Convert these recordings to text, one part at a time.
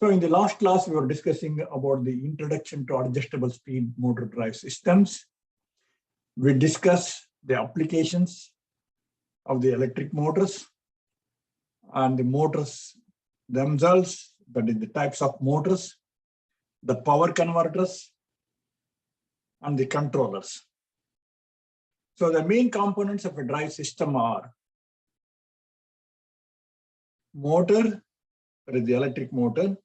So in the last class, we were discussing about the introduction to adjustable speed motor drive systems. We discussed the applications of the electric motors and the motors themselves, that is the types of motors, the power converters, and the controllers. So the main components of a drive system are motor, that is the electric motor,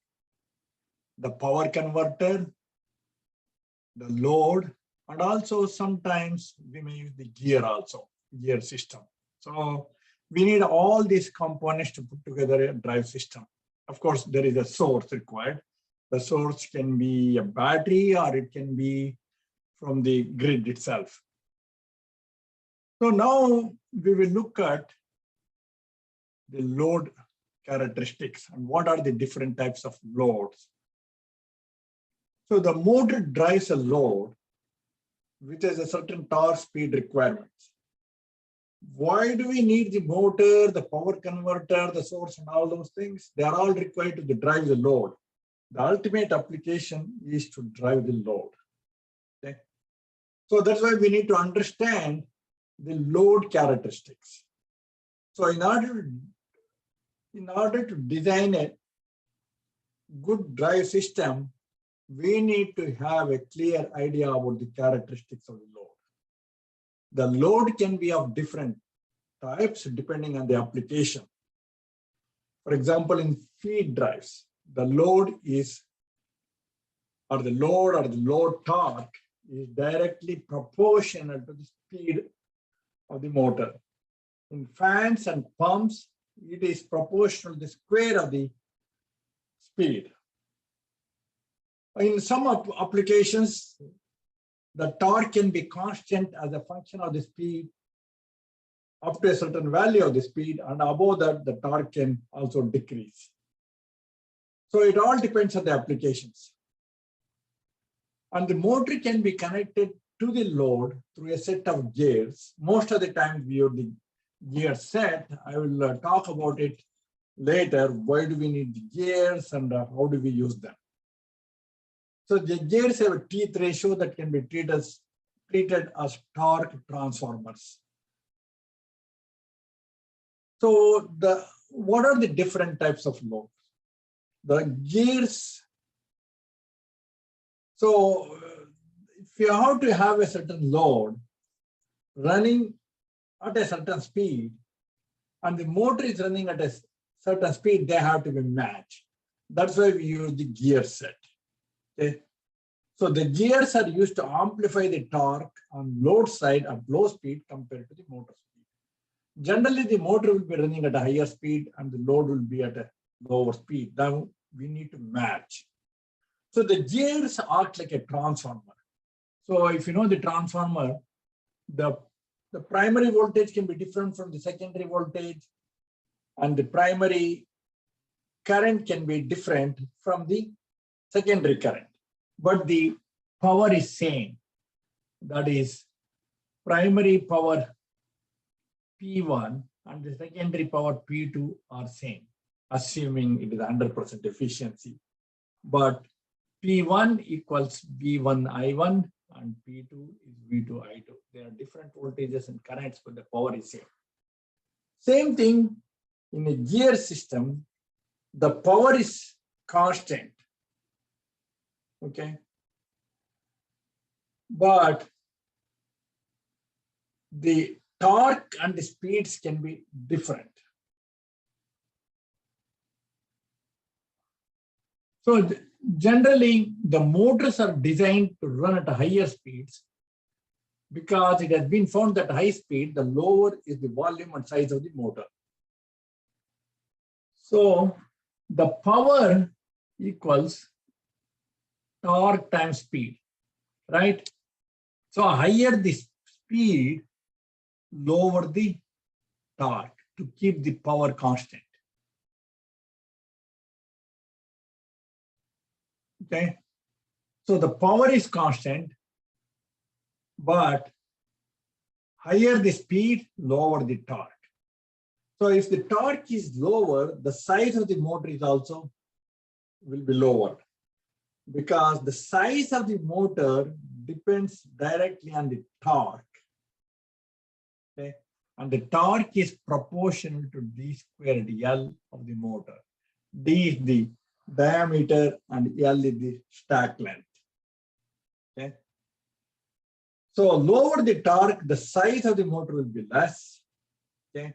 the power converter, the load, and also sometimes we may use the gear also, gear system. So we need all these components to put together a drive system. Of course, there is a source required. The source can be a battery or it can be from the grid itself. So now we will look at the load characteristics and what are the different types of loads. So the motor drives a load which has a certain torque speed requirements. Why do we need the motor, the power converter, the source, and all those things? They are all required to drive the load. The ultimate application is to drive the load. Okay? So that's why we need to understand the load characteristics. So in order to design a good drive system, we need to have a clear idea about the characteristics of the load. The load can be of different types depending on the application. For example, in feed drives, the load is, or the load torque is directly proportional to the speed of the motor. In fans and pumps, it is proportional to the square of the speed. In some applications, the torque can be constant as a function of the speed up to a certain value of the speed, and above that, the torque can also decrease. So it all depends on the applications. And the motor can be connected to the load through a set of gears. Most of the time we use the gear set. I will talk about it later. Why do we need the gears and how do we use them? So the gears have a teeth ratio that can be treated as torque transformers. So what are the different types of loads? The gears. So if you have to have a certain load running at a certain speed and the motor is running at a certain speed, they have to be matched. That's why we use the gear set. Okay. So the gears are used to amplify the torque on load side at low speed compared to the motor speed. Generally, the motor will be running at a higher speed and the load will be at a lower speed. Now we need to match. So the gears act like a transformer. So if you know the transformer, the primary voltage can be different from the secondary voltage, and the primary current can be different from the secondary current. But the power is same. That is, primary power P1 and the secondary power P2 are same, assuming it is 100% efficiency. But P1 equals V1I1 and P2 is V2I2. There are different voltages and currents, but the power is same. Same thing in a gear system, the power is constant. Okay. But the torque and the speeds can be different. So generally, the motors are designed to run at higher speeds because it has been found that high speed, the lower is the volume and size of the motor. So the power equals torque times speed, right? So higher the speed, lower the torque to keep the power constant. Okay, so the power is constant, but higher the speed, lower the torque. So if the torque is lower, the size of the motor is also will be lower because the size of the motor depends directly on the torque. Okay, and the torque is proportional to d squared L of the motor. D is the diameter and L is the stack length. Okay. So lower the torque, the size of the motor will be less. Okay.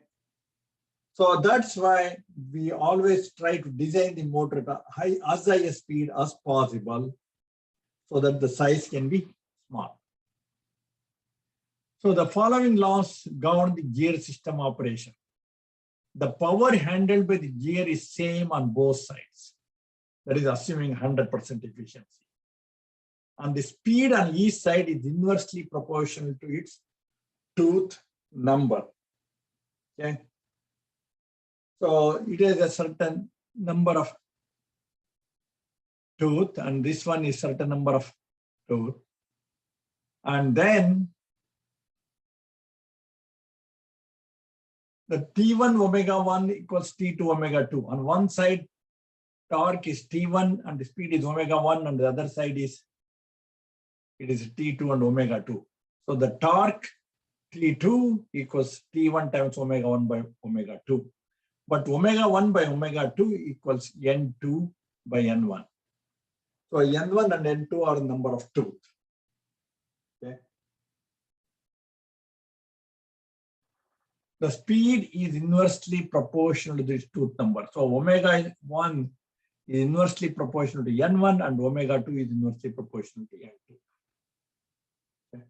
So that's why we always try to design the motor at as high a speed as possible so that the size can be small. So the following laws govern the gear system operation. The power handled by the gear is same on both sides. That is assuming 100% efficiency. And the speed on each side is inversely proportional to its tooth number. Okay. So it has a certain number of tooth, and this one is certain number of tooth. And then the T1 omega 1 equals T2 omega 2. On one side, torque is T1 and the speed is omega 1, and the other side is it is T2 and omega 2. So the torque T2 equals T1 times omega 1 by omega 2. But omega 1 by omega 2 equals N2 by N1. So N1 and N2 are the number of tooth. Okay. The speed is inversely proportional to this tooth number. So omega 1 is inversely proportional to N1 and omega 2 is inversely proportional to N2. Okay.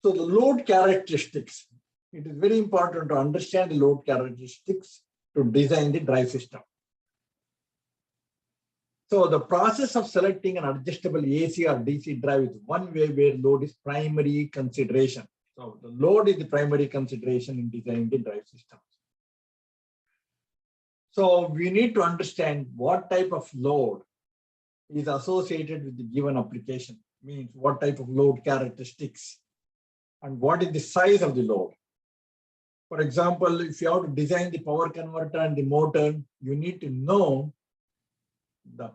So the load characteristics. It is very important to understand the load characteristics to design the drive system. So the process of selecting an adjustable AC or DC drive is one way where load is primary consideration. So the load is the primary consideration in designing the drive systems. So we need to understand what type of load is associated with the given application, means what type of load characteristics and what is the size of the load. For example, if you have to design the power converter and the motor, you need to know the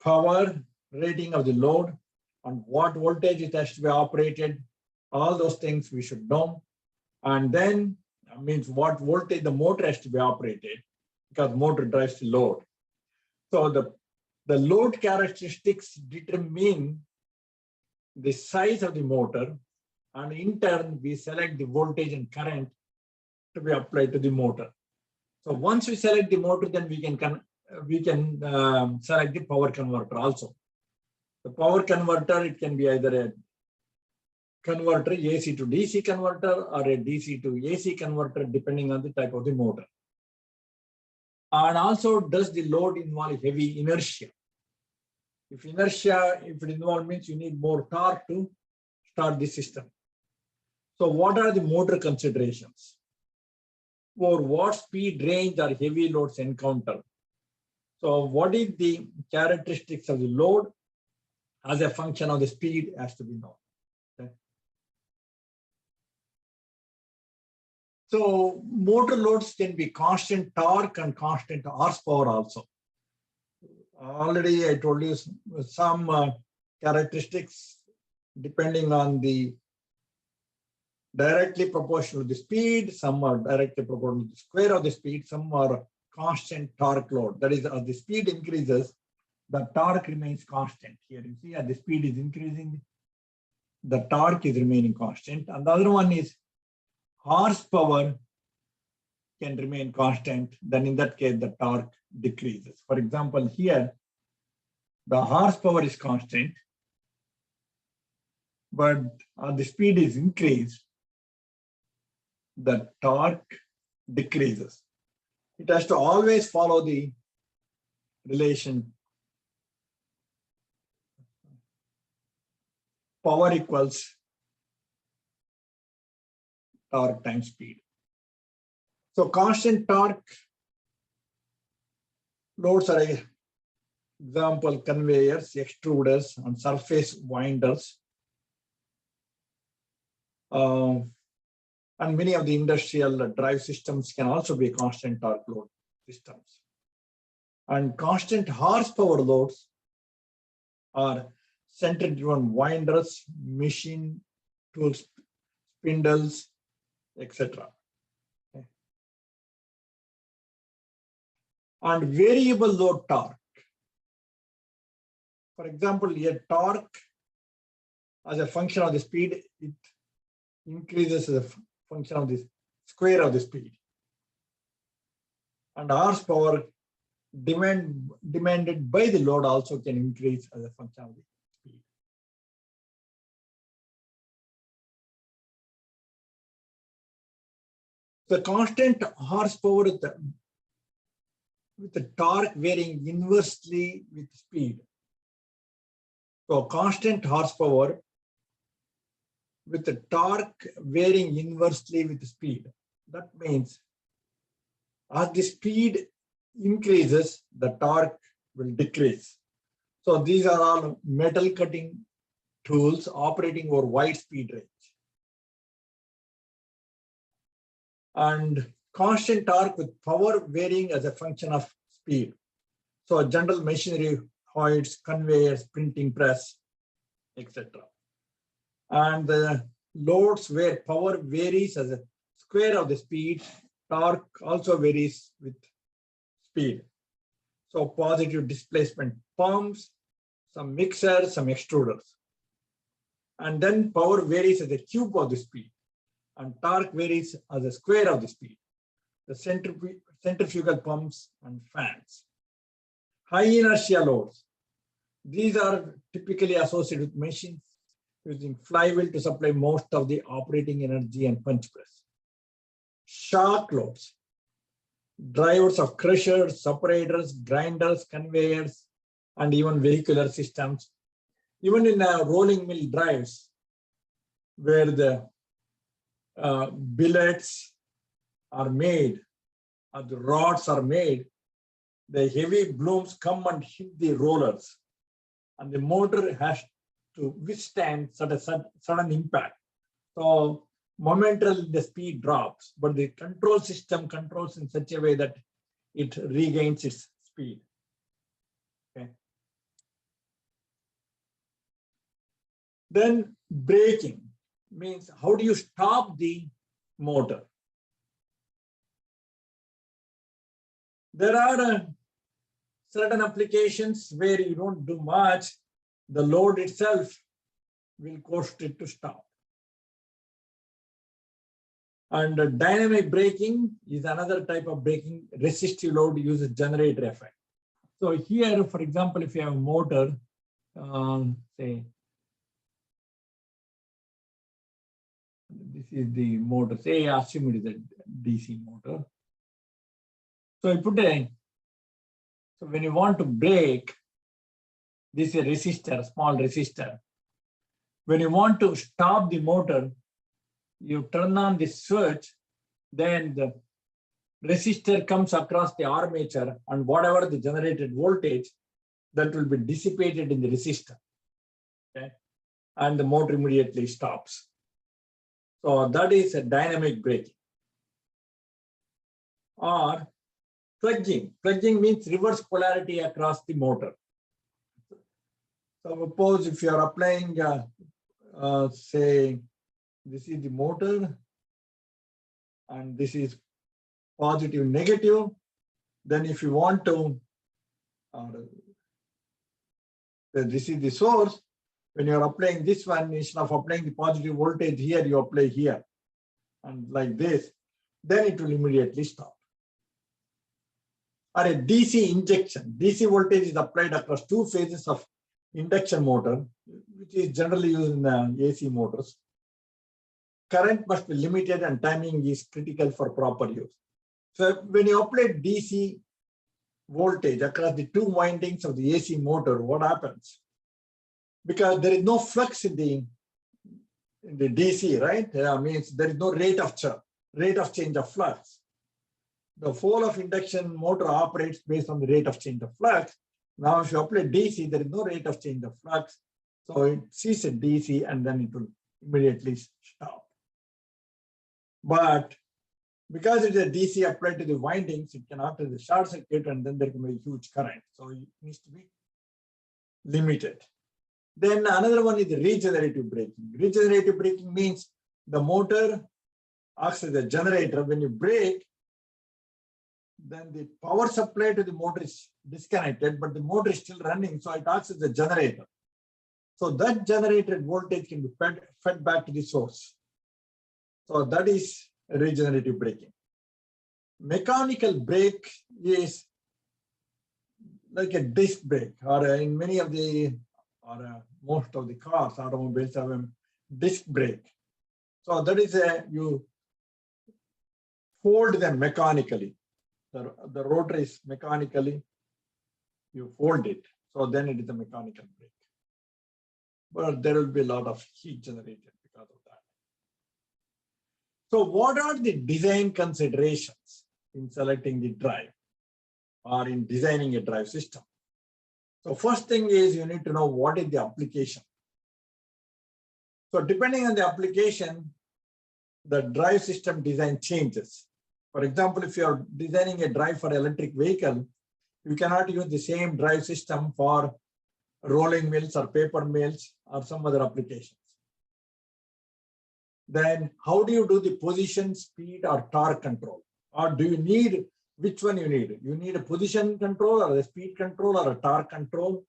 power rating of the load and what voltage it has to be operated. All those things we should know. And then means what voltage the motor has to be operated, because motor drives the load. So the load characteristics determine the size of the motor, and in turn we select the voltage and current to be applied to the motor. So once we select the motor, then we can select the power converter also. The power converter, it can be either a converter, AC to DC converter, or a DC to AC converter, depending on the type of the motor. And also, does the load involve heavy inertia? If it involves, means you need more torque to start the system. So what are the motor considerations? For what speed range are heavy loads encountered? So what is the characteristics of the load as a function of the speed has to be known. Okay. So motor loads can be constant torque and constant horsepower also. Already I told you some characteristics depending on the directly proportional to the speed, some are directly proportional to the square of the speed, some are constant torque load. That is, as the speed increases, the torque remains constant. Here you see as the speed is increasing, the torque is remaining constant. And the other one is horsepower can remain constant. Then in that case, the torque decreases. For example, here, the horsepower is constant, but as the speed is increased, the torque decreases. It has to always follow the relation power equals torque times speed. So constant torque loads are example conveyors, extruders, and surface winders. And many of the industrial drive systems can also be constant torque load. systems. And constant horsepower loads are center-driven winders, machine tools, spindles, etc. And variable load torque. For example, a torque as a function of the speed, it increases as a function of the square of the speed. And horsepower demanded by the load also can increase as a function of the speed. The constant horsepower with the torque varying inversely with speed. So constant horsepower with the torque varying inversely with speed. That means as the speed increases, the torque will decrease. So these are all metal cutting tools operating over wide speed range. And constant torque with power varying as a function of speed. So general machinery, hoists, conveyors, printing press, etc. And the loads where power varies as a square of the speed, torque also varies with speed. So positive displacement pumps, some mixers, some extruders. And then power varies as a cube of the speed, and torque varies as a square of the speed. The centrifugal pumps and fans. High inertia loads. These are typically associated with machines using flywheel to supply most of the operating energy and punch press. Shock loads. Drivers of crushers, separators, grinders, conveyors, and even vehicular systems. Even in rolling mill drives, where the billets are made, or the rods are made, the heavy blooms come and hit the rollers, and the motor has to withstand such a sudden impact. So momentarily the speed drops, but the control system controls in such a way that it regains its speed. Okay. Then braking means how do you stop the motor? There are certain applications where you don't do much, the load itself will cause it to stop. And dynamic braking is another type of braking. Resistive load uses generator effect. So here, for example, if you have a motor, say, this is the motor, say, assume it is a DC motor. So you put a, so when you want to brake, this is a resistor, small resistor. When you want to stop the motor, you turn on the switch, then the resistor comes across the armature, and whatever the generated voltage, that will be dissipated in the resistor. Okay? And the motor immediately stops. So that is a dynamic braking. Or plunging. Plunging means reverse polarity across the motor. So suppose if you are applying, say, this is the motor, and this is positive, negative. Then if you want to, this is the source. When you are applying this one, instead of applying the positive voltage here, you apply here. And like this, then it will immediately stop. Or a DC injection. DC voltage is applied across two phases of induction motor, which is generally used in AC motors. Current must be limited and timing is critical for proper use. So when you apply DC voltage across the two windings of the AC motor, what happens? Because there is no flux in the DC, right? Means there is no rate of change of flux. The whole of induction motor operates based on the rate of change of flux. Now, if you apply DC, there is no rate of change of flux. So it sees a DC and then it will immediately stop. But Because it is a DC applied to the windings, it can act as a short circuit and then there can be a huge current. So it needs to be limited. Then another one is the regenerative braking. Regenerative braking means the motor acts as a generator. When you brake, then the power supply to the motor is disconnected, but the motor is still running, so it acts as a generator. So that generated voltage can be fed back to the source. So that is regenerative braking. Mechanical brake is like a disc brake, or in many of the, or most of the cars, automobiles have a disc brake. So that is you fold them mechanically. The rotor is mechanically, you fold it. So then it is a mechanical brake. But there will be a lot of heat generated because of that. So what are the design considerations in selecting the drive or in designing a drive system? So first thing is you need to know what is the application. So depending on the application, the drive system design changes. For example, if you're designing a drive for electric vehicle, you cannot use the same drive system for rolling mills or paper mills or some other applications. Then how do you do the position, speed, or torque control? Or do you need, which one you need? You need a position control or a speed control or a torque control?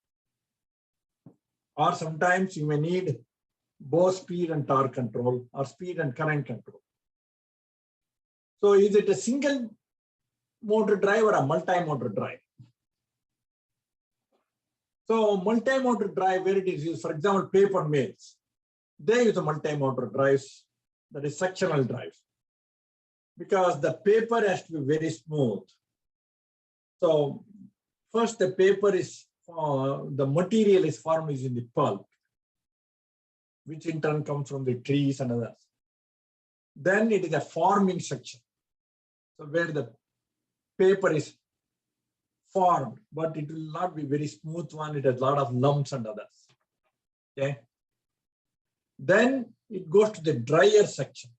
Or sometimes you may need both speed and torque control or speed and current control. So is it a single motor drive or a multi-motor drive? So multi-motor drive, where it is used, for example, paper mills, they use a multi-motor drives, that is sectional drives, because the paper has to be very smooth. So first the paper is, the material is formed using the pulp, which in turn comes from the trees and others. Then it is a forming section. So where the paper is formed, but it will not be very smooth one. It has a lot of lumps and others. Okay. Then it goes to the dryer section,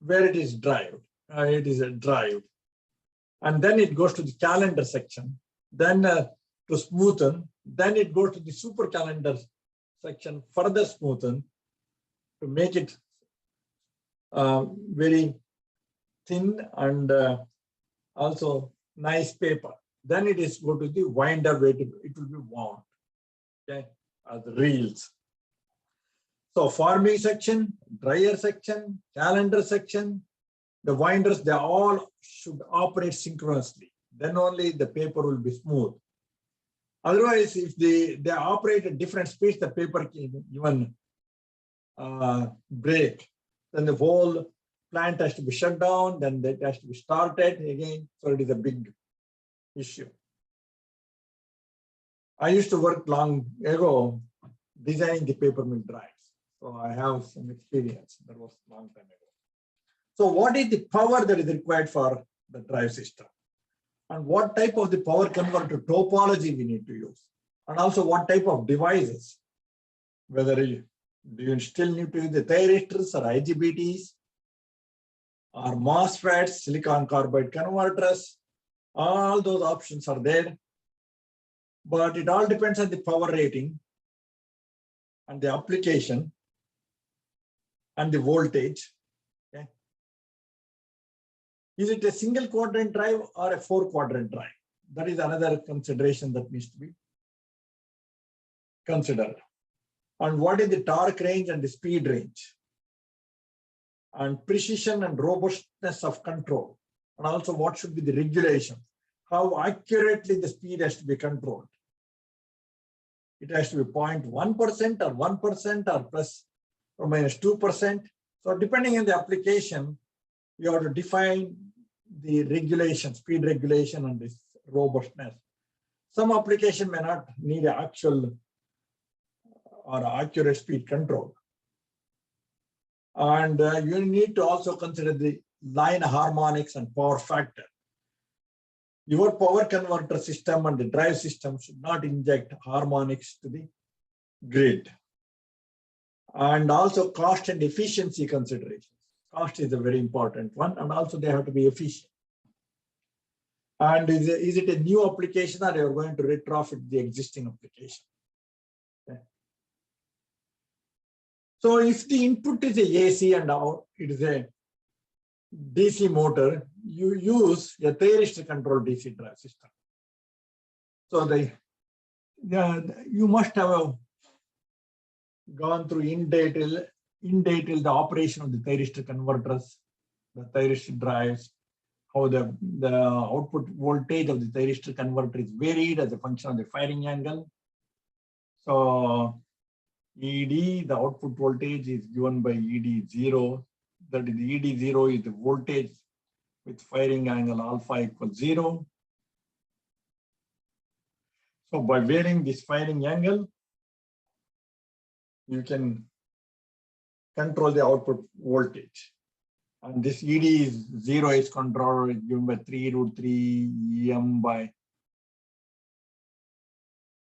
where it is dried. It is a drive. And then it goes to the calendar section. Then to smoothen. Then it goes to the super calendar section, further smoothen to make it very thin and also nice paper. Then it is go to the winder where it will be wound, okay, as reels. So forming section, dryer section, calendar section, the winders, they all should operate synchronously. Then only the paper will be smooth. Otherwise, if they operate at different speeds, the paper can even break. Then the whole plant has to be shut down, then it has to be started again. So it is a big issue. I used to work long ago designing the paper mill drives. So I have some experience. That was a long time ago. So what is the power that is required for the drive system? And what type of the power converter topology we need to use? And also what type of devices? Whether do you still need to use the thyristors or IGBTs or MOSFETs, silicon carbide converters? All those options are there. But it all depends on the power rating and the application and the voltage. Okay. Is it a single quadrant drive or a 4-quadrant drive? That is another consideration that needs to be considered. And what is the torque range and the speed range? And precision and robustness of control. And also what should be the regulation? How accurately the speed has to be controlled. It has to be 0.1% or 1% or plus or minus 2%. So depending on the application, you have to define the regulation, speed regulation and this robustness. Some application may not need an actual or accurate speed control. And you need to also consider the line harmonics and power factor. Your power converter system and the drive system should not inject harmonics to the grid. And also cost and efficiency considerations. Cost is a very important one, and also they have to be efficient. And is it a new application, or you're going to retrofit the existing application? Okay. So if the input is a AC and out, it is a DC motor, you use a thyristor control DC drive system. So you must have gone through in detail the operation of the thyristor converters, the thyristor drives, how the output voltage of the thyristor converter is varied as a function of the firing angle. So ED, the output voltage, is given by ED0. That is, the ED0 is the voltage with firing angle alpha equals 0. So by varying this firing angle, you can control the output voltage. And this ED is 0 is controlled, given by 3√3 EM by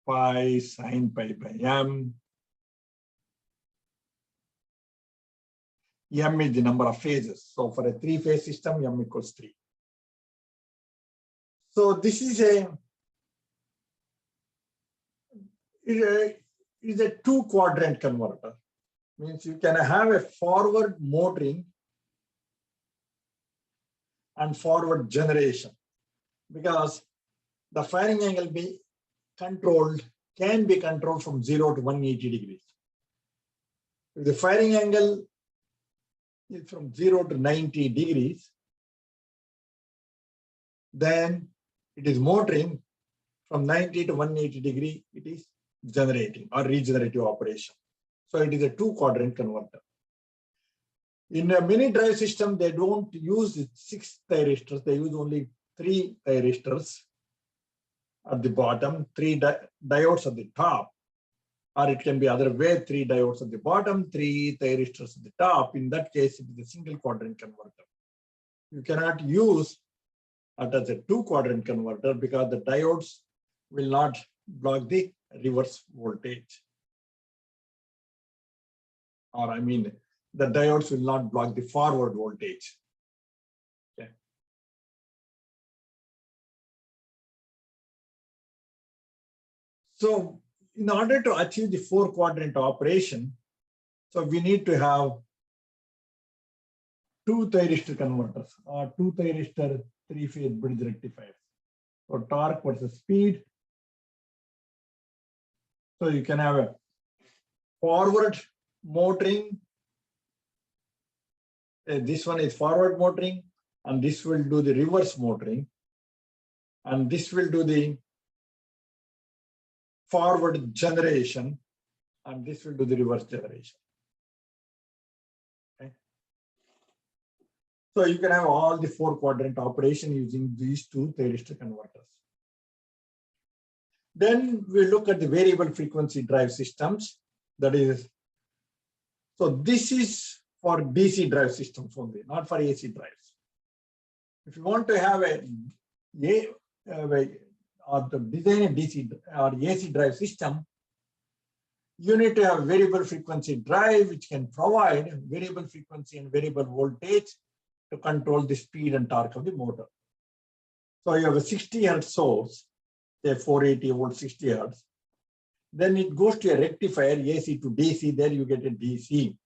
pi sine pi by M. M is the number of phases. So for a 3-phase system, M equals 3. So this is a 2-quadrant converter. Means you can have a forward motoring and forward generation, because the firing angle can be controlled from 0 to 180 degrees. If the firing angle is from 0 to 90 degrees, then it is motoring. From 90 to 180 degree, it is generating or regenerative operation. So it is a 2-quadrant converter. In a mini drive system, they don't use 6 thyristors, they use only 3 thyristors at the bottom, 3 diodes at the top, or it can be other way, 3 diodes at the bottom, 3 thyristors at the top. In that case, it is a single quadrant converter. You cannot use it as a 2-quadrant converter because the diodes will not block the reverse voltage. Or I mean, the diodes will not block the forward voltage. Okay. So in order to achieve the 4-quadrant operation, so we need to have 2 thyristor converters or 2 thyristor 3-phase bridge rectifiers. So torque versus speed. So you can have a forward motoring. This one is forward motoring, and this will do the reverse motoring, and this will do the forward generation, and this will do the reverse generation. Okay. So you can have all the 4-quadrant operation using these 2 thyristor converters. Then we look at the variable frequency drive systems. That is, so this is for DC drive systems only, not for AC drives. If you want to have or to design a DC or AC drive system, you need to have variable frequency drive, which can provide variable frequency and variable voltage to control the speed and torque of the motor. So you have a 60 Hertz source, say 480 volt, 60 Hertz. Then it goes to a rectifier, AC to DC, there you get a DC.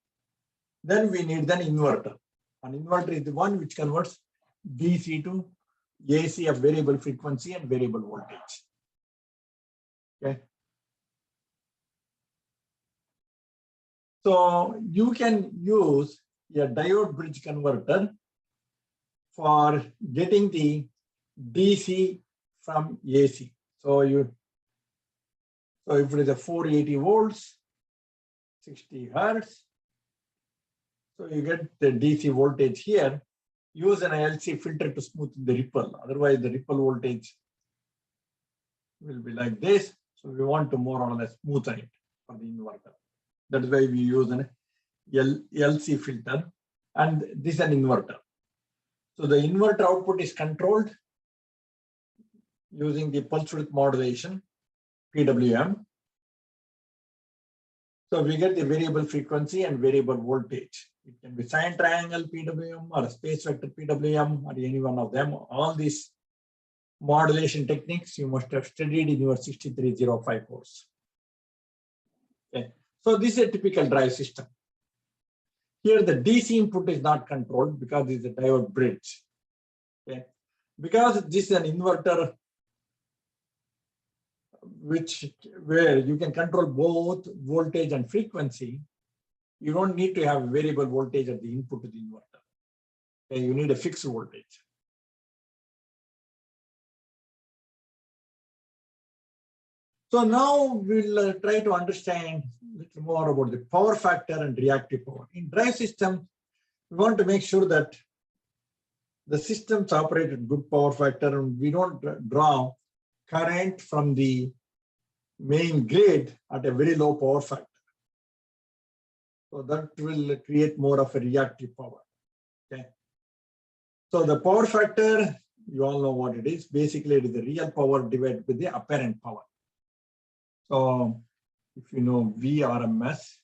Then we need an inverter. An inverter is the one which converts DC to AC of variable frequency and variable voltage. Okay. So you can use a diode bridge converter for getting the DC from AC. So if it is a 480 volts, 60 Hertz, so you get the DC voltage here. Use an LC filter to smoothen the ripple. Otherwise, the ripple voltage will be like this. So we want to more or less smoothen it for the inverter. That's why we use an LC filter, and this is an inverter. So the inverter output is controlled using the pulse width modulation, PWM. So we get the variable frequency and variable voltage It can be sine triangle PWM or space vector PWM or any one of them. All these modulation techniques you must have studied in your 6305 course. Okay. So this is a typical drive system. Here the DC input is not controlled because it's a diode bridge. Okay. Because this is an inverter where you can control both voltage and frequency, you don't need to have variable voltage at the input of the inverter. Okay. You need a fixed voltage. So now we'll try to understand a little more about the power factor and reactive power. In drive system, we want to make sure that the systems operate at good power factor and we don't draw current from the main grid at a very low power factor. So that will create more of a reactive power. Okay. So the power factor, you all know what it is. Basically, it is the real power divided with the apparent power. So if you know VRMS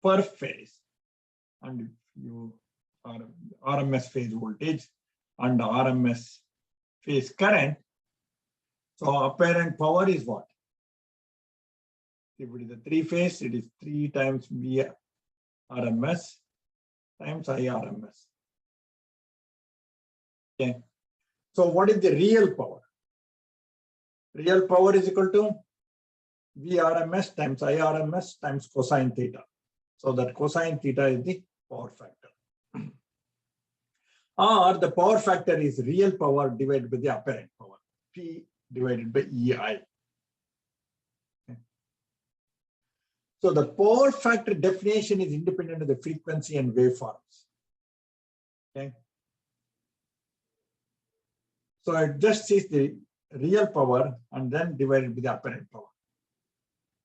per phase, and if you are RMS phase voltage and RMS phase current, so apparent power is what? If it is a three phase, it is 3 times VRMS times IRMS. Okay. So what is the real power? Real power is equal to VRMS times IRMS times cosine theta. So that cosine theta is the power factor. Or the power factor is real power divided by the apparent power, P divided by EI. Okay. So the power factor definition is independent of the frequency and waveforms. Okay. So it just is the real power and then divided by the apparent power.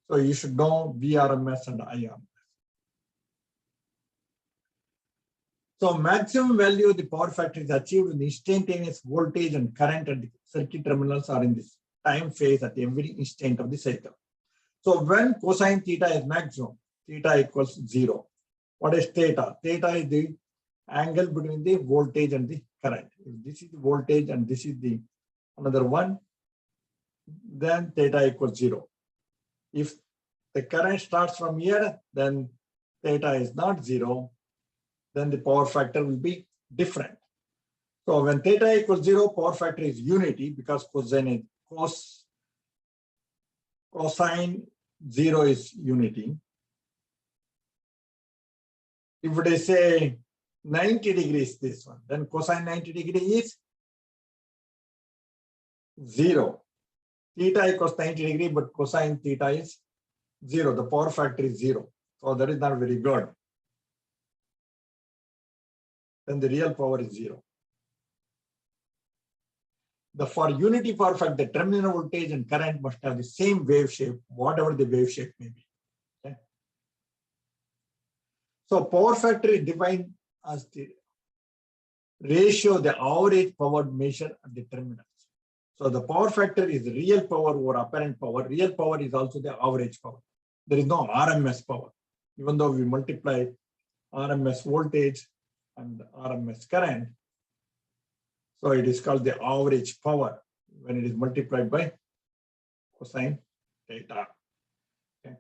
So you should know VRMS and IRMS. So maximum value of the power factor is achieved when the instantaneous voltage and current at the circuit terminals are in this time phase at every instant of the cycle. So when cosine theta is maximum, theta equals 0. What is theta? Theta is the angle between the voltage and the current. If this is the voltage and this is the another one, then theta equals 0. If the current starts from here, then theta is not 0. Then the power factor will be different. So when theta equals 0, power factor is unity because cosine 0 is unity. If it is say 90 degrees, this one, then cosine 90 degree is 0. Theta equals 90 degree, but cosine theta is 0. The power factor is 0. So that is not very good. Then the real power is 0. For unity power factor, the terminal voltage and current must have the same wave shape, whatever the wave shape may be. Okay. So power factor is defined as the ratio of the average power measured at the terminals. So the power factor is real power over apparent power. Real power is also the average power. There is no RMS power. Even though we multiply RMS voltage and RMS current, so it is called the average power when it is multiplied by cosine theta. Okay.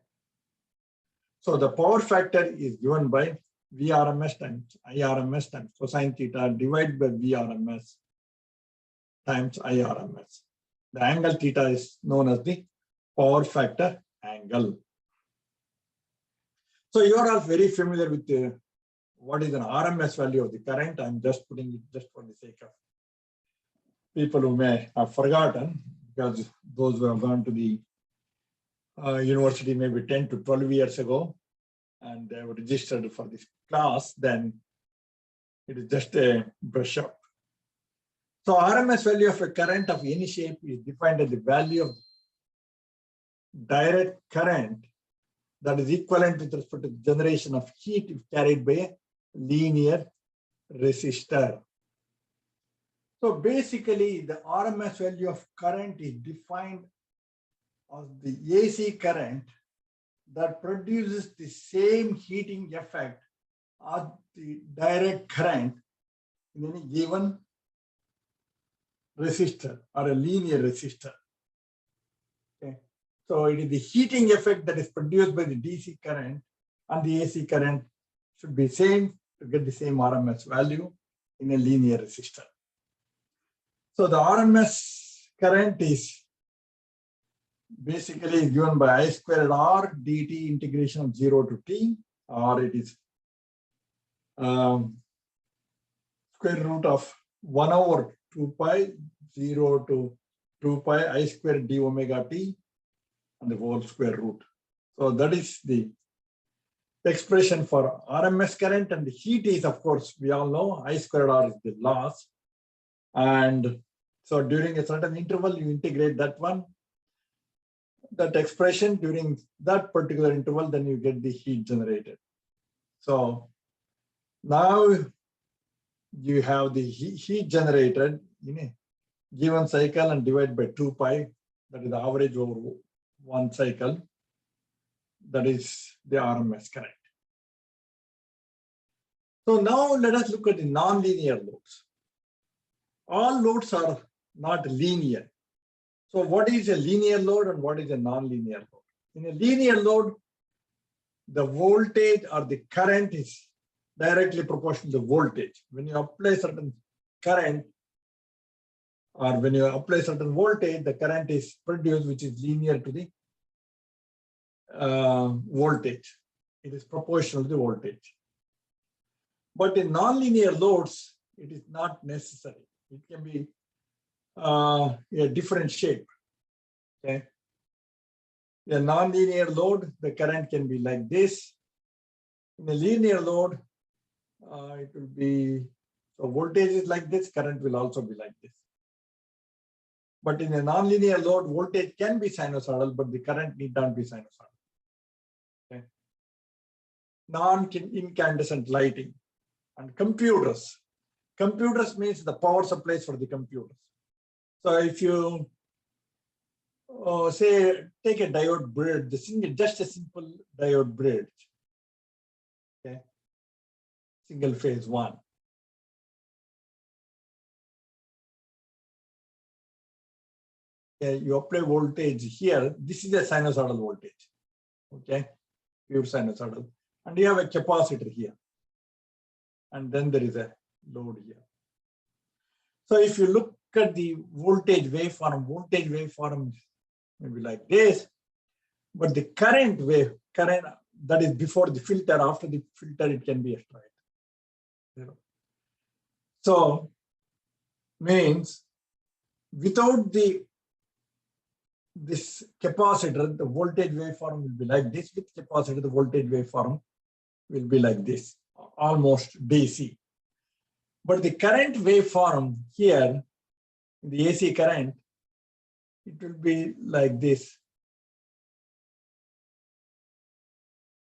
So the power factor is given by VRMS times IRMS times cosine theta divided by VRMS times IRMS. The angle theta is known as the power factor angle. So you are all very familiar with what is an RMS value of the current. I'm just putting it just for the sake of people who may have forgotten, because those who have gone to the university maybe 10 to 12 years ago and they were registered for this class, then it is just a brush up. So RMS value of a current of any shape is defined as the value of direct current that is equivalent with respect to the generation of heat if carried by a linear resistor. So basically, the RMS value of current is defined as the AC current that produces the same heating effect as the direct current in any given resistor or a linear resistor. Okay. So it is the heating effect that is produced by the DC current and the AC current should be same to get the same RMS value in a linear resistor. So the RMS current is basically given by I squared R dt integration of 0 to t, or it is square root of 1 over 2 pi 0 to 2 pi I squared d omega t and the whole square root. So that is the expression for RMS current, and the heat is, of course, we all know I squared R is the loss. And so during a certain interval, you integrate that one, that expression during that particular interval, then you get the heat generated. So now you have the heat generated in a given cycle and divide by 2 pi, that is the average over one cycle. That is the RMS current. So now let us look at the nonlinear loads. All loads are not linear. So what is a linear load and what is a nonlinear load? In a linear load, the voltage or the current is directly proportional to the voltage. When you apply certain current or when you apply certain voltage, the current is produced which is linear to the voltage. It is proportional to the voltage. But in nonlinear loads, it is not necessary. It can be a different shape. Okay. A nonlinear load, the current can be like this. In a linear load, it will be, so voltage is like this, current will also be like this. But in a nonlinear load, voltage can be sinusoidal, but the current need not be sinusoidal. Okay. Non-incandescent lighting and computers. Computers means the power supplies for the computers. So if you say take a diode bridge, just a simple diode bridge, okay, single phase one. Okay, you apply voltage here. This is a sinusoidal voltage, okay, pure sinusoidal, and you have a capacitor here, and then there is a load here. So if you look at the voltage waveform may be like this, but the current that is before the filter, after the filter, it can be extracted. So means without this capacitor, the voltage waveform will be like this. With capacitor, the voltage waveform will be like this, almost DC. But the current waveform here, the AC current, it will be like this.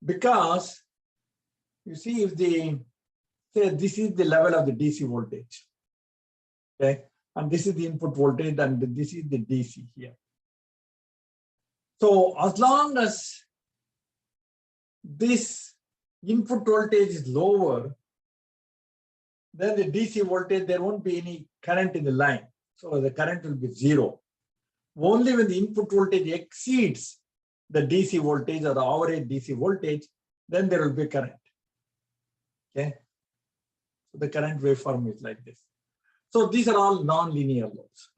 Because you see, if say this is the level of the DC voltage, okay, and this is the input voltage, and this is the DC here. So as long as this input voltage is lower, then the DC voltage, there won't be any current in the line. So the current will be zero. Only when the input voltage exceeds the DC voltage or the average DC voltage, then there will be current. Okay. So the current waveform is like this. So these are all non-linear loads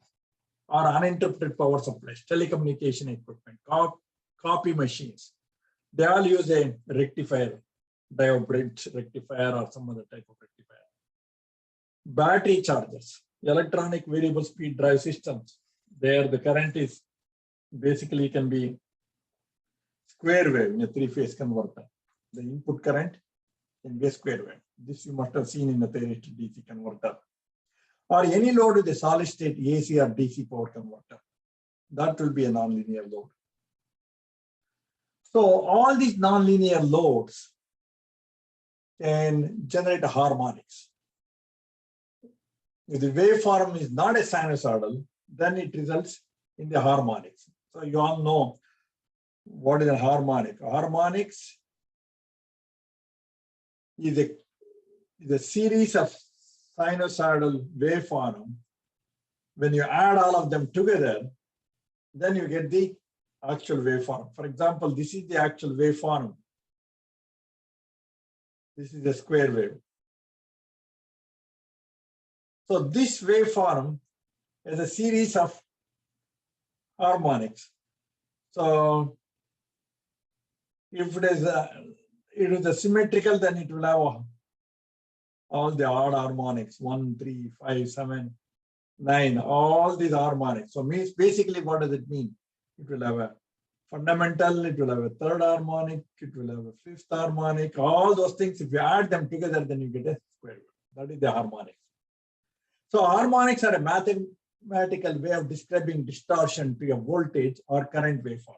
or uninterrupted power supplies, telecommunication equipment, copy machines. They all use a rectifier, diode bridge rectifier or some other type of rectifier. Battery chargers, electronic variable speed drive systems. There the current is basically can be square wave in a three-phase converter. The input current can be a square wave. This you must have seen in a thyristor DC converter. Or any load with a solid state AC or DC power converter. That will be a nonlinear load. So all these nonlinear loads can generate harmonics. If the waveform is not a sinusoidal, then it results in the harmonics. So you all know What is a harmonic? Harmonics is a series of sinusoidal waveform. When you add all of them together, then you get the actual waveform. For example, this is the actual waveform. This is a square wave. So this waveform is a series of harmonics. So if it is a symmetrical, then it will have all the odd harmonics, 1, 3, 5, 7, 9, all these harmonics. So means basically what does it mean? It will have a fundamental, it will have a third harmonic, it will have a fifth harmonic, all those things. If you add them together, then you get a square wave. That is the harmonics. So harmonics are a mathematical way of describing distortion to a voltage or current waveform.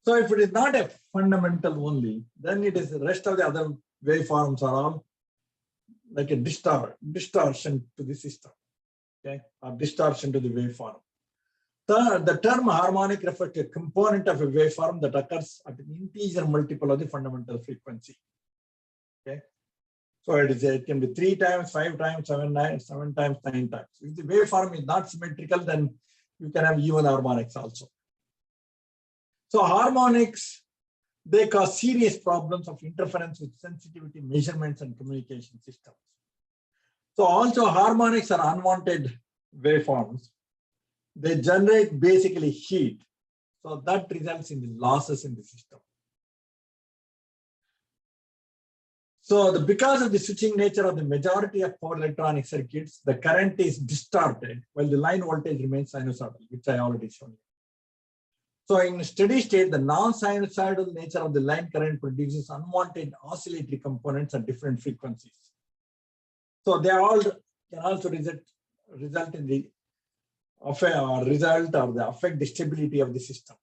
So if it is not a fundamental only, then it is the rest of the other waveforms are all like a distortion to the system, okay, or distortion to the waveform. The term harmonic refers to a component of a waveform that occurs at an integer multiple of the fundamental frequency. Okay, so it can be 3 times, 5 times, 7 times, 9 times. If the waveform is not symmetrical, then you can have even harmonics also. So harmonics, they cause serious problems of interference with sensitivity measurements and communication systems. So also harmonics are unwanted waveforms. They generate basically heat. So that results in the losses in the system. So because of the switching nature of the majority of power electronic circuits, the current is distorted while the line voltage remains sinusoidal, which I already shown you. So in steady state, the non-sinusoidal nature of the line current produces unwanted oscillatory components at different frequencies. So they all can also result in the affect the stability of the system.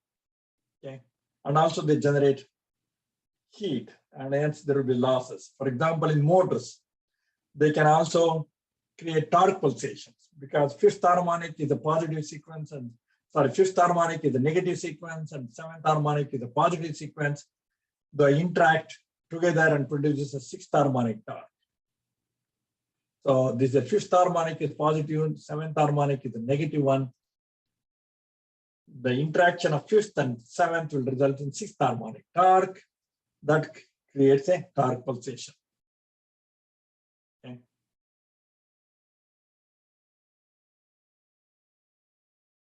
Okay, and also they generate heat, and hence there will be losses. For example, in motors, they can also create torque pulsations because fifth harmonic is a positive sequence, and fifth harmonic is a negative sequence, and seventh harmonic is a positive sequence. They interact together and produces a sixth harmonic torque. So this is a fifth harmonic is positive, seventh harmonic is a negative one. The interaction of fifth and seventh will result in sixth harmonic torque that creates a torque pulsation. Okay.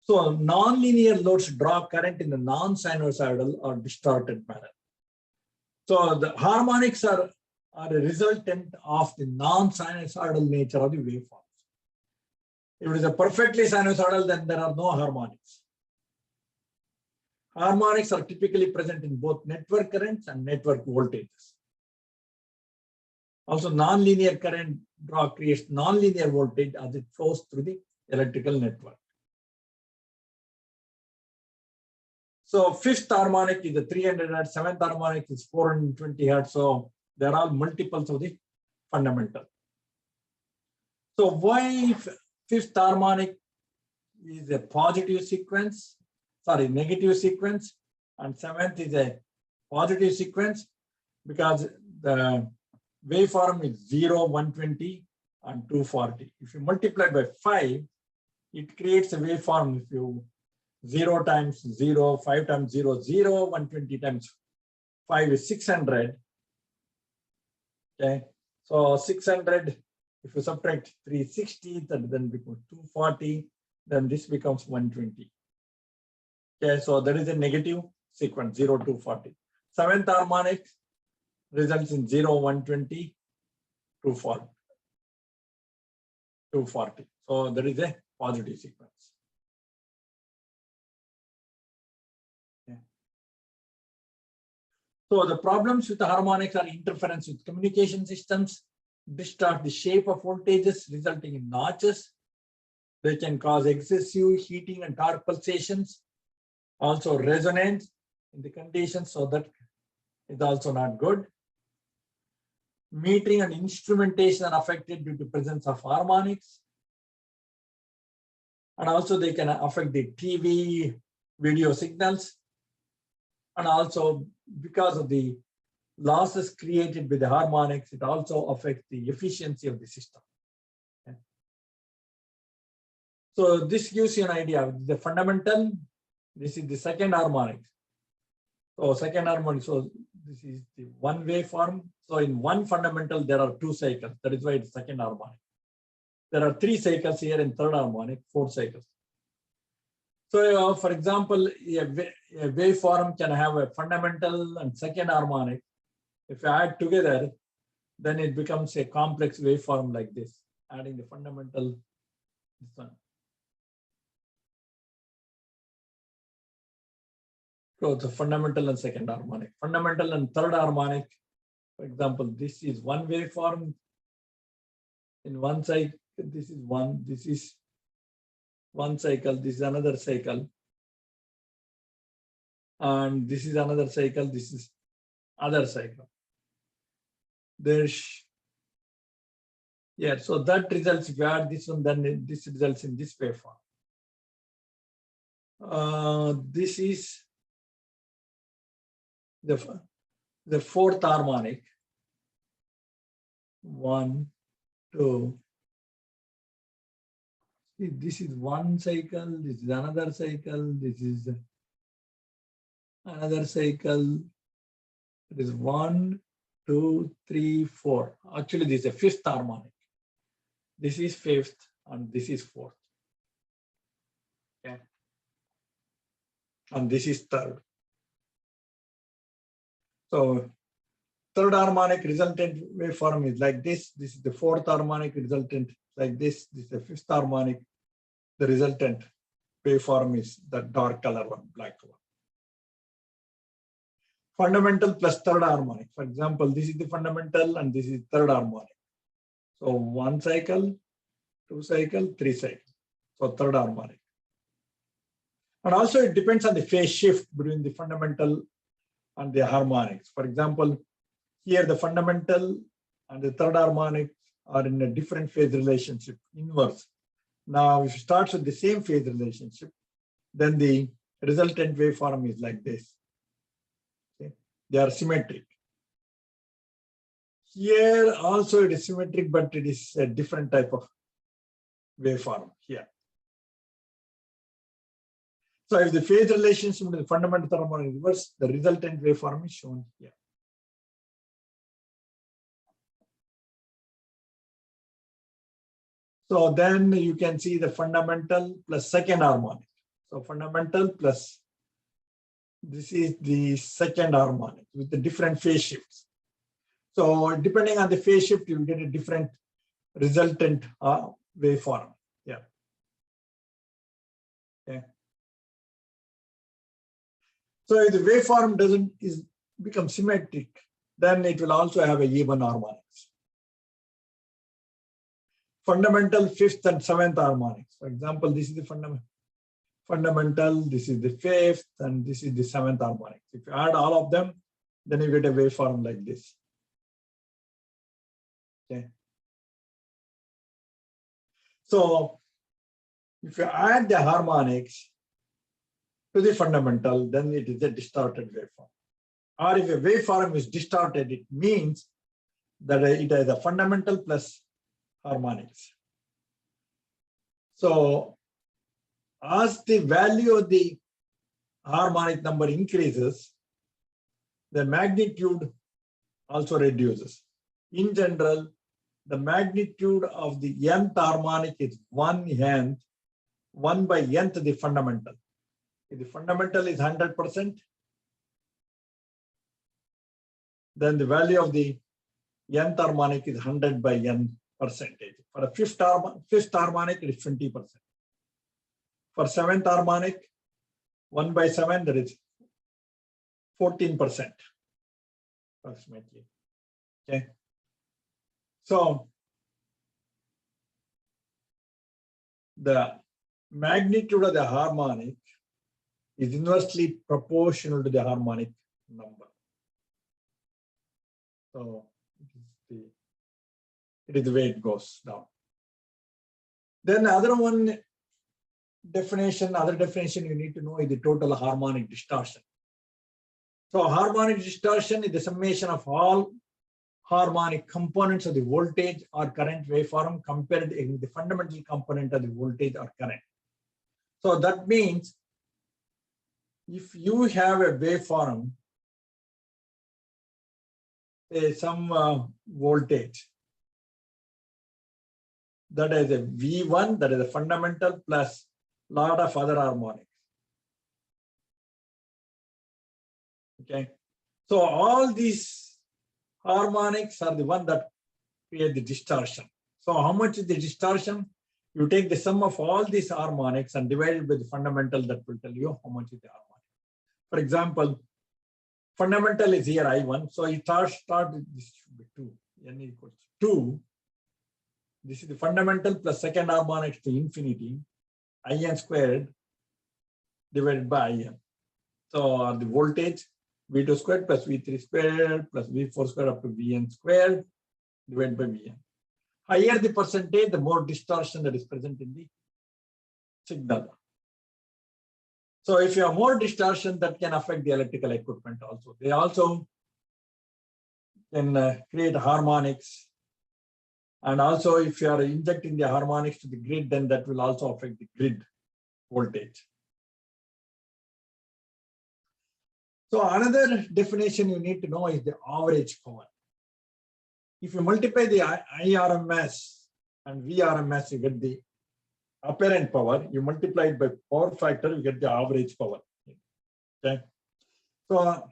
So nonlinear loads draw current in a non-sinusoidal or distorted manner. So the harmonics are a resultant of the non-sinusoidal nature of the waveforms. If it is a perfectly sinusoidal, then there are no harmonics. Harmonics are typically present in both network currents and network voltages. Also, nonlinear current draw creates nonlinear voltage as it flows through the electrical network. So fifth harmonic is the 300 Hertz, seventh harmonic is 420 Hertz. So they're all multiples of the fundamental. So why fifth harmonic is a positive sequence, negative sequence, and seventh is a positive sequence? Because the waveform is 0, 120, and 240. If you multiply by 5, it creates a waveform. If you 0 times 0, 5 times 0, 0, 120 times 5 is 600. Okay, so 600, if you subtract 360, that then becomes 240, then this becomes 120. Okay, so that is a negative sequence, 0, 240. Seventh harmonic results in 0, 120, 240. 240. So there is a positive sequence. Okay. So the problems with the harmonics are interference with communication systems, distort the shape of voltages, resulting in notches. They can cause excessive heating and torque pulsations. Also resonance in the conditions, so that is also not good. Metering and instrumentation are affected due to presence of harmonics. And also they can affect the TV video signals. And also because of the losses created by the harmonics, it also affects the efficiency of the system. Okay. So this gives you an idea of the fundamental. This is the second harmonic. So second harmonic, so this is the one waveform. So in one fundamental, there are two cycles. That is why it's second harmonic. There are three cycles here in third harmonic, four cycles. So for example, a waveform can have a fundamental and second harmonic. If you add together, then it becomes a complex waveform like this, adding the fundamental, this one. So the fundamental and second harmonic. Fundamental and third harmonic, for example, this is one waveform. In one cycle, this is one cycle, this is another cycle. And this is another cycle, this is other cycle. Yeah, so that results, if you add this one, then this results in this waveform. This is the fourth harmonic. 1, 2. See, this is one cycle, this is another cycle, this is another cycle. It is 1, 2, 3, 4. Actually, this is a fifth harmonic. This is fifth and this is fourth. Okay. And this is third. So third harmonic resultant waveform is like this. This is the fourth harmonic resultant like this. This is the fifth harmonic. The resultant waveform is the dark color one, black one. Fundamental plus third harmonic. For example, this is the fundamental and this is third harmonic. So one cycle, two cycle, three cycle. So third harmonic. And also it depends on the phase shift between the fundamental and the harmonics. For example, here the fundamental and the third harmonic are in a different phase relationship, inverse. Now, if it starts with the same phase relationship, then the resultant waveform is like this. Okay. They are symmetric. Here also it is symmetric, but it is a different type of waveform here. So if the phase relationship with the fundamental harmonic is reversed, the resultant waveform is shown here. So then you can see the fundamental plus second harmonic. So fundamental plus, this is the second harmonic with the different phase shifts. So depending on the phase shift, you will get a different resultant waveform. Yeah. Okay. So if the waveform become symmetric, then it will also have a even harmonics. Fundamental fifth and seventh harmonics. For example, this is the fundamental, this is the fifth, and this is the seventh harmonic. If you add all of them, then you get a waveform like this. Okay. So if you add the harmonics to the fundamental, then it is a distorted waveform. Or if a waveform is distorted, it means that it has a fundamental plus harmonics. So as the value of the harmonic number increases, the magnitude also reduces. In general, the magnitude of the nth harmonic is 1 by nth the fundamental. If the fundamental is 100%, then the value of the nth harmonic is 100 by n percentage. For a fifth harmonic, it is 20%. For seventh harmonic, 1 by 7, that is 14% approximately. Okay. So the magnitude of the harmonic is inversely proportional to the harmonic number. So it is the way it goes down. Then other definition you need to know is the total harmonic distortion. So harmonic distortion is the summation of all harmonic components of the voltage or current waveform compared with the fundamental component of the voltage or current. So that means if you have a waveform, say some voltage, that is a V1, that is a fundamental plus lot of other harmonics. Okay, so all these harmonics are the one that create the distortion. So how much is the distortion? You take the sum of all these harmonics and divide it by the fundamental, that will tell you how much is the harmonic. For example, fundamental is here I1, so you start this should be 2, n equals 2. This is the fundamental plus second harmonics to infinity, in squared divided by in. So the voltage V2 squared plus V3 squared plus V4 squared up to Vn squared divided by Vn. Higher the percentage, the more distortion that is present in the signal. So if you have more distortion, that can affect the electrical equipment also. They also can create harmonics. And also if you are injecting the harmonics to the grid, then that will also affect the grid voltage. So another definition you need to know is the average power. If you multiply the IRMS and VRMS, you get the apparent power. You multiply it by power factor, you get the average power. Okay. So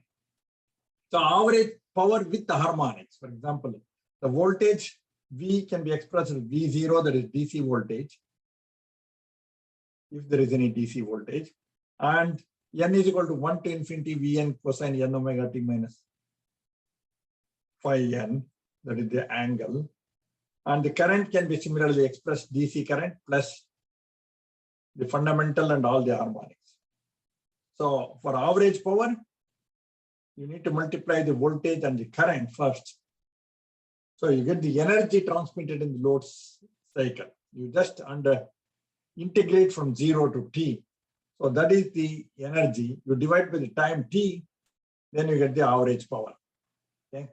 average power with the harmonics. For example, the voltage V can be expressed as V0, that is DC voltage, if there is any DC voltage, and n is equal to 1 to infinity Vn cosine n omega t minus phi n, that is the angle. And the current can be similarly expressed DC current plus the fundamental and all the harmonics. So for average power, you need to multiply the voltage and the current first. So you get the energy transmitted in the load cycle. You just integrate from 0 to t. So that is the energy. You divide by the time t, then you get the average power. Okay.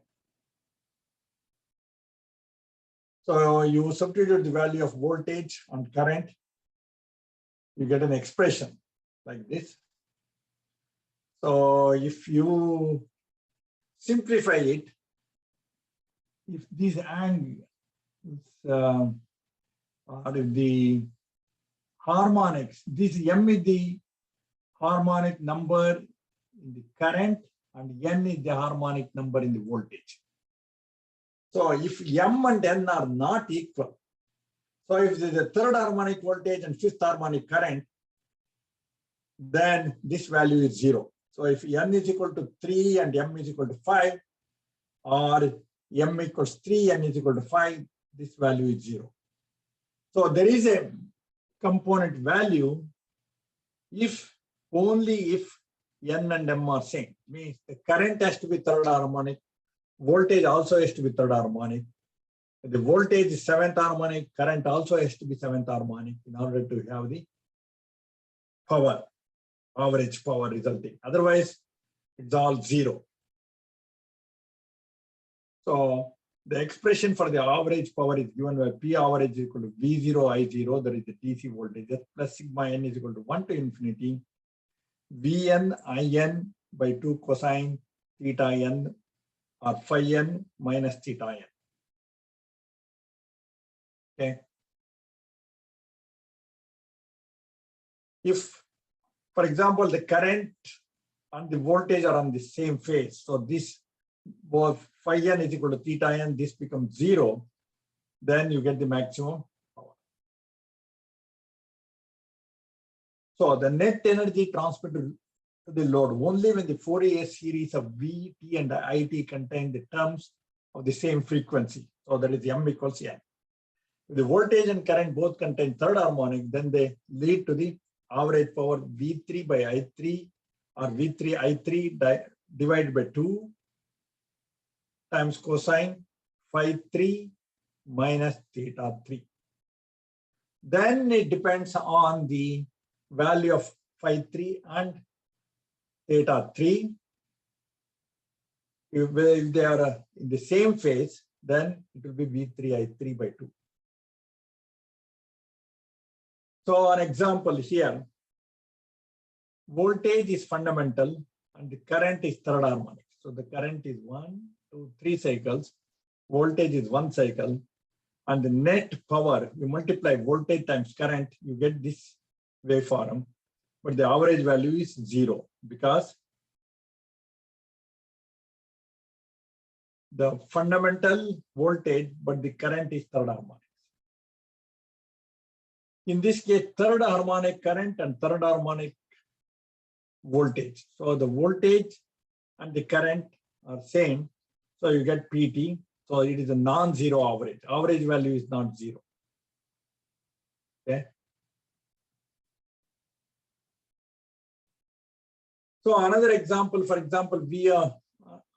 So you substitute the value of voltage and current, you get an expression like this. So if you simplify it, if this angle or if the harmonics, this m is the harmonic number in the current and n is the harmonic number in the voltage. So if m and n are not equal, so if there is a third harmonic voltage and fifth harmonic current, then this value is 0. So if n is equal to 3 and m is equal to 5, or m equals 3, n is equal to 5, this value is 0. So there is a component value if only if n and m are same. Means the current has to be third harmonic, voltage also has to be third harmonic. The voltage is seventh harmonic, current also has to be seventh harmonic in order to have the power, average power resulting. Otherwise, it's all 0. So the expression for the average power is given by P average is equal to V0 I0, that is the DC voltage, plus sigma n is equal to 1 to infinity Vn In by 2 cosine theta n or phi n minus theta n. Okay. If, for example, the current and the voltage are on the same phase, so this both phi n is equal to theta n, this becomes 0, then you get the maximum power. So the net energy transmitted to the load only when the Fourier series of V, T, and IT contain the terms of the same frequency. So that is m equals n. If the voltage and current both contain third harmonic, then they lead to the average power V3 by I3 or V3 I3 divided by 2 times cosine phi 3 minus theta 3. Then it depends on the value of phi 3 and theta 3. If they are in the same phase, then it will be V3I3 by 2. So an example here, voltage is fundamental and the current is third harmonic. So the current is 1, 2, 3 cycles, voltage is 1 cycle, and the net power, you multiply voltage times current, you get this waveform, but the average value is 0 because the fundamental voltage, but the current is third harmonic. In this case, third harmonic current and third harmonic voltage. So the voltage and the current are same. So you get PT. So it is a non-zero average. Average value is not 0. Okay. So another example, for example, we are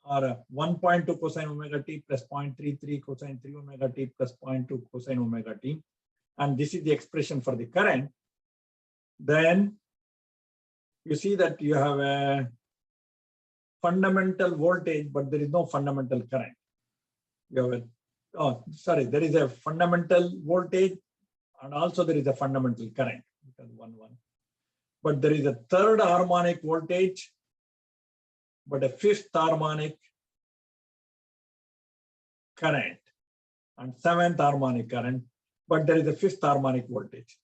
1.2 cosine omega t plus 0.33 cosine 3 omega t plus 0.2 cosine omega t. And this is the expression for the current. Then you see that you have a fundamental voltage, but there is no fundamental current. You have there is a fundamental voltage and also there is a fundamental current because 1, 1. But there is a third harmonic voltage, but a fifth harmonic current and seventh harmonic current, but there is a fifth harmonic voltage.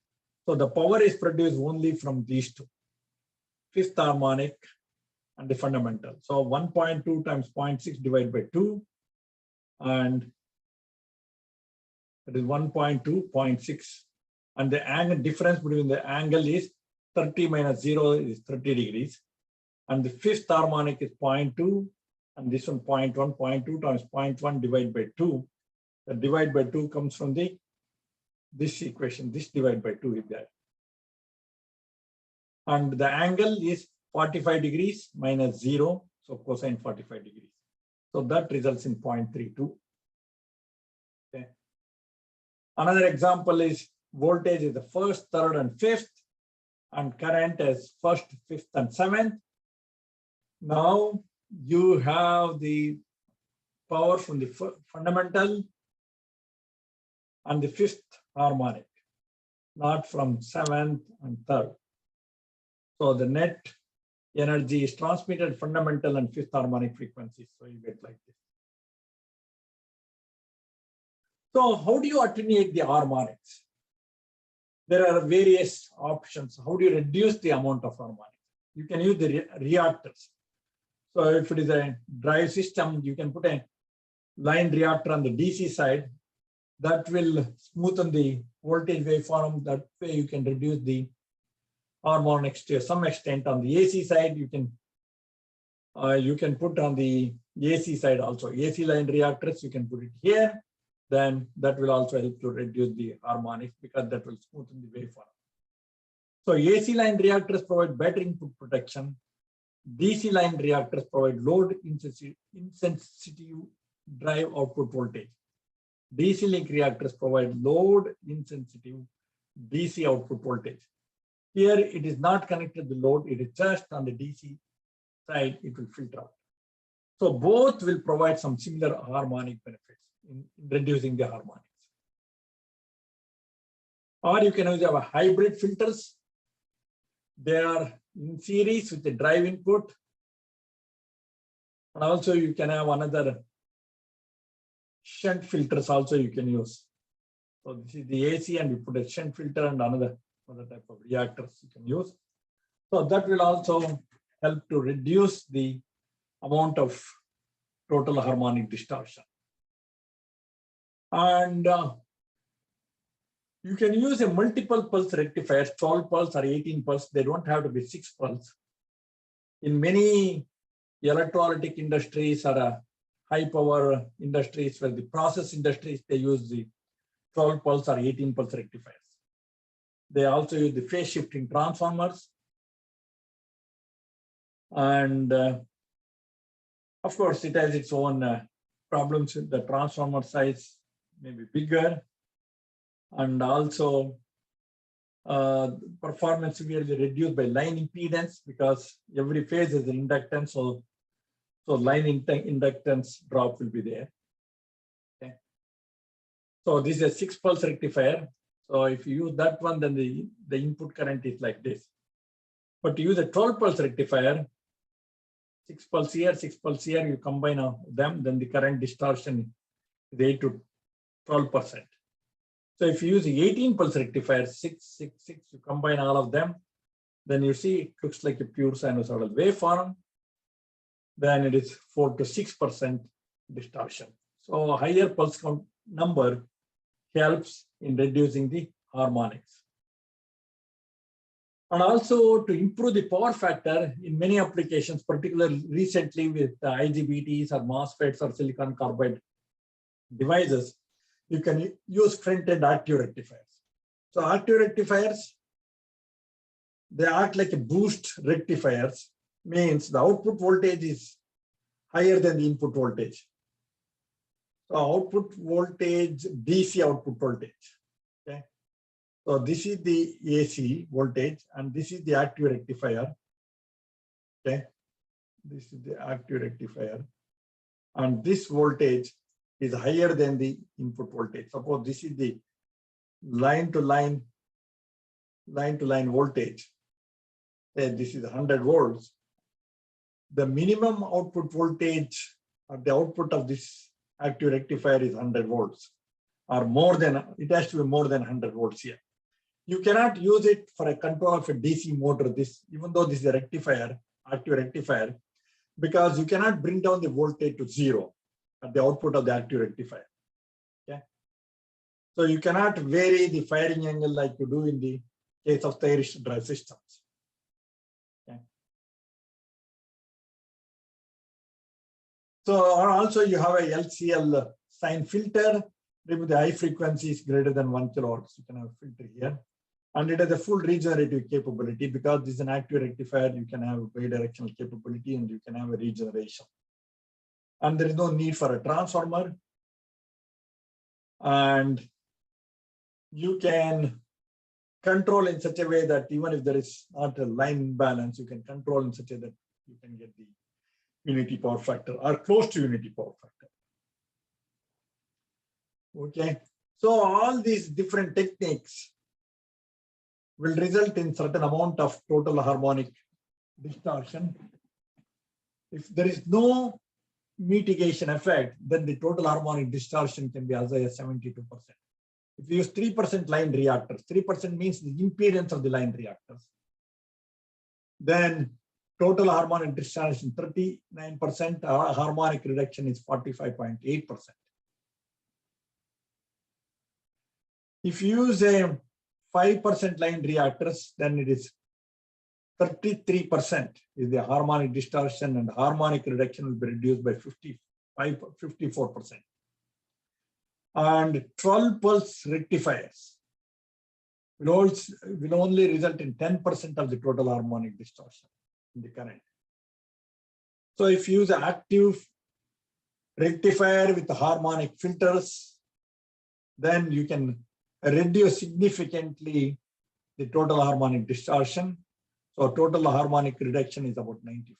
So the power is produced only from these two, fifth harmonic and the fundamental. So 1.2 times 0.6 divided by 2, and that is 1.2, 0.6. And the angle difference between the angle is 30 minus 0 is 30 degrees. And the fifth harmonic is 0.2, and this one 0.1, 0.2 times 0.1 divided by 2. The divide by 2 comes from this equation, this divide by 2 is there. And the angle is 45 degrees minus 0, so cosine 45 degrees. So that results in 0.32. Okay. Another example is voltage is the first, third, and fifth, and current is first, fifth, and seventh. Now you have the power from the fundamental and the fifth harmonic, not from seventh and third. So the net energy is transmitted fundamental and fifth harmonic frequencies. So you get like this. So how do you attenuate the harmonics? There are various options. How do you reduce the amount of harmonics? You can use the reactors. So if it is a drive system, you can put a line reactor on the DC side. That will smoothen the voltage waveform. That way you can reduce the harmonics to some extent. On the AC side, you can put on the AC side also. AC line reactors, you can put it here. Then that will also help to reduce the harmonics because that will smoothen the waveform. So AC line reactors provide better input protection. DC line reactors provide load insensitive drive output voltage. DC link reactors provide load insensitive DC output voltage. Here it is not connected to the load, it is just on the DC side, it will filter out. So both will provide some similar harmonic benefits in reducing the harmonics. Or you can use a hybrid filters. They are in series with the drive input. And also you can have another shunt filters also you can use. So this is the AC and you put a shunt filter and another type of reactors you can use. So that will also help to reduce the amount of total harmonic distortion. And you can use a multiple pulse rectifiers, 12 pulse or 18 pulse. They don't have to be 6 pulse. In many electrolytic industries or high power industries, where the process industries, they use the 12 pulse or 18 pulse rectifiers. They also use the phase shifting transformers. And of course, it has its own problems with the transformer size may be bigger. And also performance severely reduced by line impedance because every phase is an inductance. So So line inductance drop will be there. Okay. So this is a 6 pulse rectifier. So if you use that one, then the input current is like this. But to use a 12 pulse rectifier, 6 pulse here, 6 pulse here, you combine them, then the current distortion is 8 to 12%. So if you use the 18 pulse rectifier, 6, 6, 6, you combine all of them, then you see it looks like a pure sinusoidal waveform. Then it is 4 to 6% distortion. So a higher pulse count number helps in reducing the harmonics. And also to improve the power factor in many applications, particularly recently with IGBTs or MOSFETs or silicon carbide devices, you can use front-end active rectifiers. So active rectifiers, they act like a boost rectifiers, means the output voltage is higher than the input voltage. So output voltage, DC output voltage. Okay. So this is the AC voltage and this is the active rectifier. Okay. This is the active rectifier. And this voltage is higher than the input voltage. Suppose this is the line to line voltage. And this is 100 volts. The minimum output voltage or the output of this active rectifier is 100 volts or more than, it has to be more than 100 volts here. You cannot use it for a control of a DC motor, this, even though this is a rectifier, active rectifier, because you cannot bring down the voltage to 0 at the output of the active rectifier. Okay. So you cannot vary the firing angle like you do in the case of thyristor drive systems. Okay. So also you have a LCL sine filter. Remember the high frequency is greater than 1 kilohertz. You can have a filter here. And it has a full regenerative capability because this is an active rectifier. You can have a bidirectional capability and you can have a regeneration. And there is no need for a transformer. And you can control in such a way that even if there is not a line imbalance, you can control in such a way that you can get the unity power factor or close to unity power factor. Okay, so all these different techniques will result in certain amount of total harmonic distortion. If there is no mitigation effect, then the total harmonic distortion can be as high as 72%. If you use 3% line reactors, 3% means the impedance of the line reactors, then total harmonic distortion 39%, harmonic reduction is 45.8%. If you use a 5% line reactors, then it is 33% is the harmonic distortion and harmonic reduction will be reduced by 54%. And 12 pulse rectifiers will only result in 10% of the total harmonic distortion in the current. So if you use an active rectifier with the harmonic filters, then you can reduce significantly the total harmonic distortion. So total harmonic reduction is about 95%.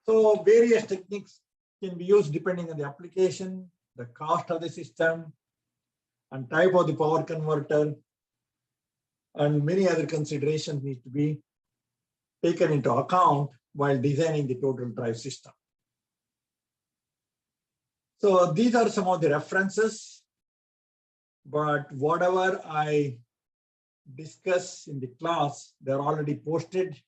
So various techniques can be used depending on the application, the cost of the system, and type of the power converter, and many other considerations need to be taken into account while designing the total drive system. So these are some of the references, but whatever I discuss in the class, they're already posted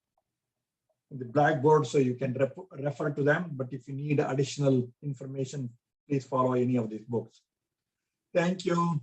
in the Blackboard, so you can refer to them. But if you need additional information, please follow any of these books. Thank you.